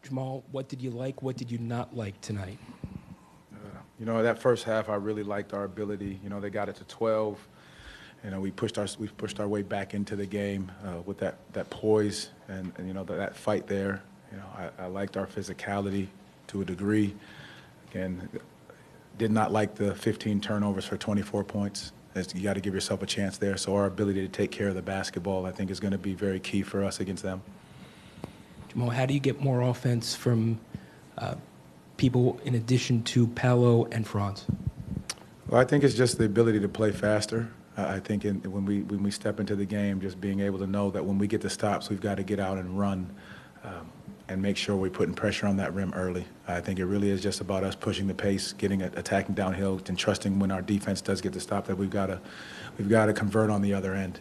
Jamahl, what did you like? What did you not like tonight? That first half, I really liked our ability. They got it to 12. We pushed our way back into the game with that poise and that fight there. I liked our physicality to a degree. Again, did not like the 15 turnovers for 24 points. You got to give yourself a chance there. So our ability to take care of the basketball, I think, is going to be very key for us against them. Jamahl, how do you get more offense from people in addition to Paolo and Franz? Well, I think it's just the ability to play faster. I think when we step into the game, just being able to know that when we get the stops, we've got to get out and run and make sure we're putting pressure on that rim early. I think it really is just about us pushing the pace, attacking downhill, and trusting when our defense does get the stop that we've got to convert on the other end.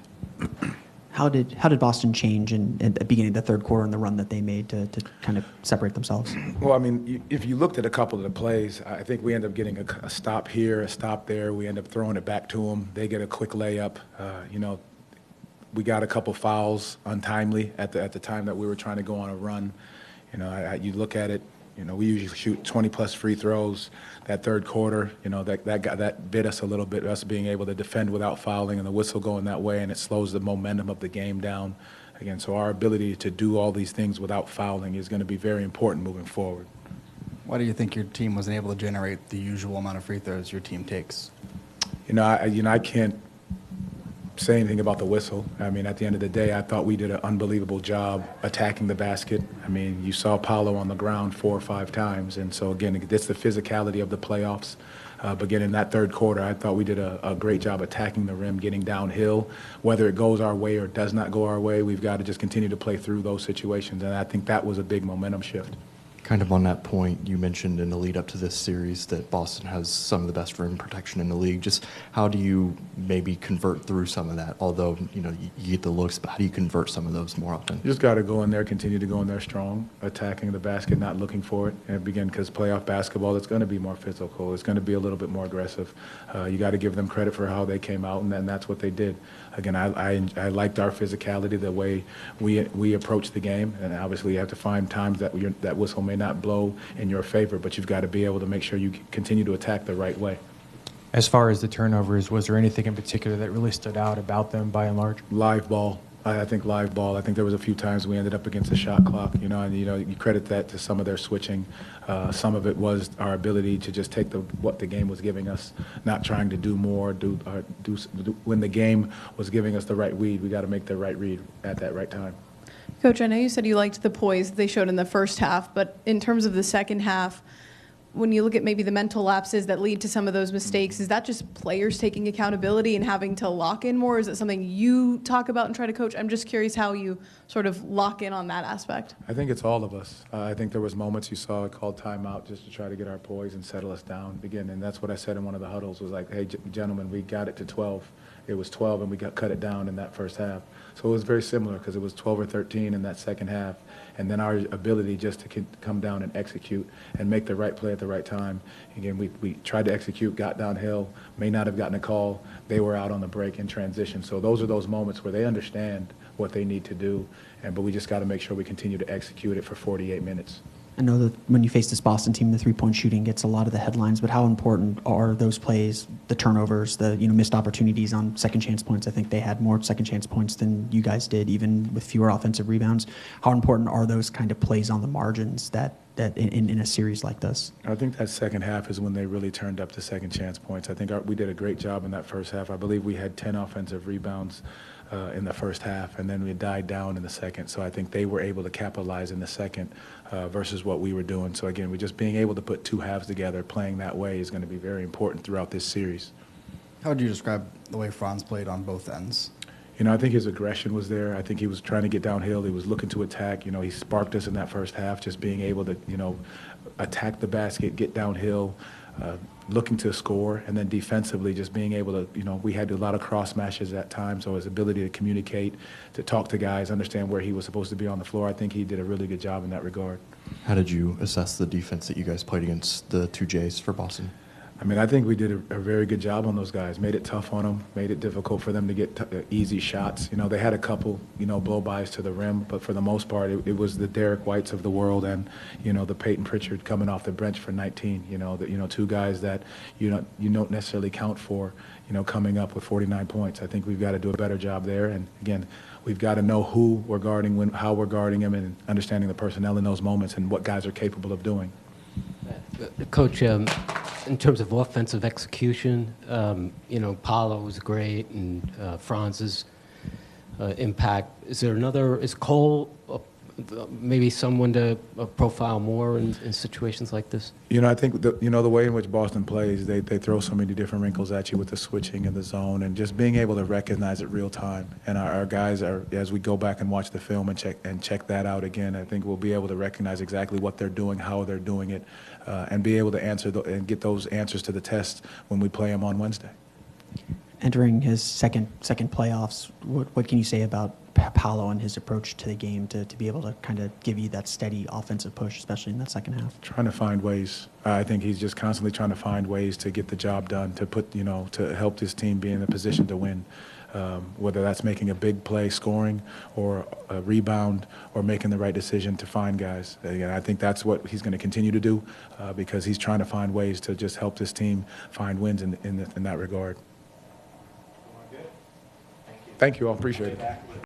How did Boston change at the beginning of the third quarter and the run that they made to kind of separate themselves? Well, I mean, if you looked at a couple of the plays, I think we end up getting a stop here, a stop there. We end up throwing it back to them. They get a quick layup. We got a couple fouls untimely at the time that we were trying to go on a run. You look at it. We usually shoot 20-plus free throws. That third quarter, that bit us a little bit, us being able to defend without fouling and the whistle going that way, and it slows the momentum of the game down. Again, so our ability to do all these things without fouling is going to be very important moving forward. Why do you think your team wasn't able to generate the usual amount of free throws your team takes? I can't say anything about the whistle. I mean, at the end of the day, I thought we did an unbelievable job attacking the basket. I mean, you saw Paolo on the ground 4 or 5 times. And so, again, it's the physicality of the playoffs. But again, in that third quarter, I thought we did a great job attacking the rim, getting downhill. Whether it goes our way or does not go our way, we've got to just continue to play through those situations. And I think that was a big momentum shift. Kind of on that point, you mentioned in the lead up to this series that Boston has some of the best rim protection in the league. Just how do you maybe convert through some of that? Although, you get the looks, but how do you convert some of those more often? You just got to go in there, continue to go in there strong, attacking the basket, not looking for it. And again, because playoff basketball, it's going to be more physical. It's going to be a little bit more aggressive. You got to give them credit for how they came out, and then that's what they did. Again, I liked our physicality, the way we approached the game, and obviously you have to find times that whistle may not blow in your favor, but you've got to be able to make sure you continue to attack the right way. As far as the turnovers, was there anything in particular that really stood out about them by and large? Live ball. I think live ball. I think there was a few times we ended up against the shot clock, and you credit that to some of their switching. Some of it was our ability to just take what the game was giving us, not trying to do more. When the game was giving us the right read, we got to make the right read at that right time. Coach, I know you said you liked the poise they showed in the first half, but in terms of the second half, when you look at maybe the mental lapses that lead to some of those mistakes, is that just players taking accountability and having to lock in more? Is it something you talk about and try to coach? I'm just curious how you sort of lock in on that aspect. I think it's all of us. I think there was moments you saw called timeout just to try to get our poise and settle us down again. And that's what I said in one of the huddles was like, hey, gentlemen, we got it to 12. It was 12, and we cut it down in that first half. So it was very similar because it was 12 or 13 in that second half. And then our ability just to come down and execute and make the right play at the right time. Again, we tried to execute, got downhill, may not have gotten a call. They were out on the break in transition. So those are those moments where they understand what they need to do, but we just got to make sure we continue to execute it for 48 minutes. I know that when you face this Boston team, the three-point shooting gets a lot of the headlines, but how important are those plays, the turnovers, the missed opportunities on second-chance points? I think they had more second-chance points than you guys did, even with fewer offensive rebounds. How important are those kind of plays on the margins that in a series like this? I think that second half is when they really turned up the second-chance points. I think we did a great job in that first half. I believe we had 10 offensive rebounds in the first half, and then we died down in the second. So I think they were able to capitalize in the second versus what we were doing. So again, we're just being able to put two halves together, playing that way is going to be very important throughout this series. How would you describe the way Franz played on both ends? I think his aggression was there. I think he was trying to get downhill. He was looking to attack. He sparked us in that first half, just being able to, attack the basket, get downhill, looking to score, and then defensively just being able to, we had a lot of cross matches at times, so his ability to communicate, to talk to guys, understand where he was supposed to be on the floor, I think he did a really good job in that regard. How did you assess the defense that you guys played against the two Jays for Boston? I mean, I think we did a very good job on those guys. Made it tough on them, made it difficult for them to get easy shots. You know, they had a couple, you know, blow-bys to the rim, but for the most part, it was the Derrick Whites of the world and, you know, the Payton Pritchard coming off the bench for 19. You know, two guys that you don't necessarily count for, you know, coming up with 49 points. I think we've got to do a better job there. And again, we've got to know who we're guarding, how we're guarding them, and understanding the personnel in those moments and what guys are capable of doing. Coach, in terms of offensive execution, you know, Paolo was great, and Franz's impact. Is Cole maybe someone to profile more in situations like this? You know, I think the way in which Boston plays, they throw so many different wrinkles at you with the switching and the zone, and just being able to recognize it real time. And our guys are, as we go back and watch the film and check that out again, I think we'll be able to recognize exactly what they're doing, how they're doing it, and be able to answer and get those answers to the test when we play them on Wednesday. Entering his second playoffs, what can you say about Paolo and his approach to the game to be able to kind of give you that steady offensive push, especially in that second half? Trying to find ways. I think he's just constantly trying to find ways to get the job done, to help this team be in a position to win. Whether that's making a big play, scoring, or a rebound, or making the right decision to find guys. Again, I think that's what he's going to continue to do because he's trying to find ways to just help this team find wins in that regard. Thank you all. Appreciate it.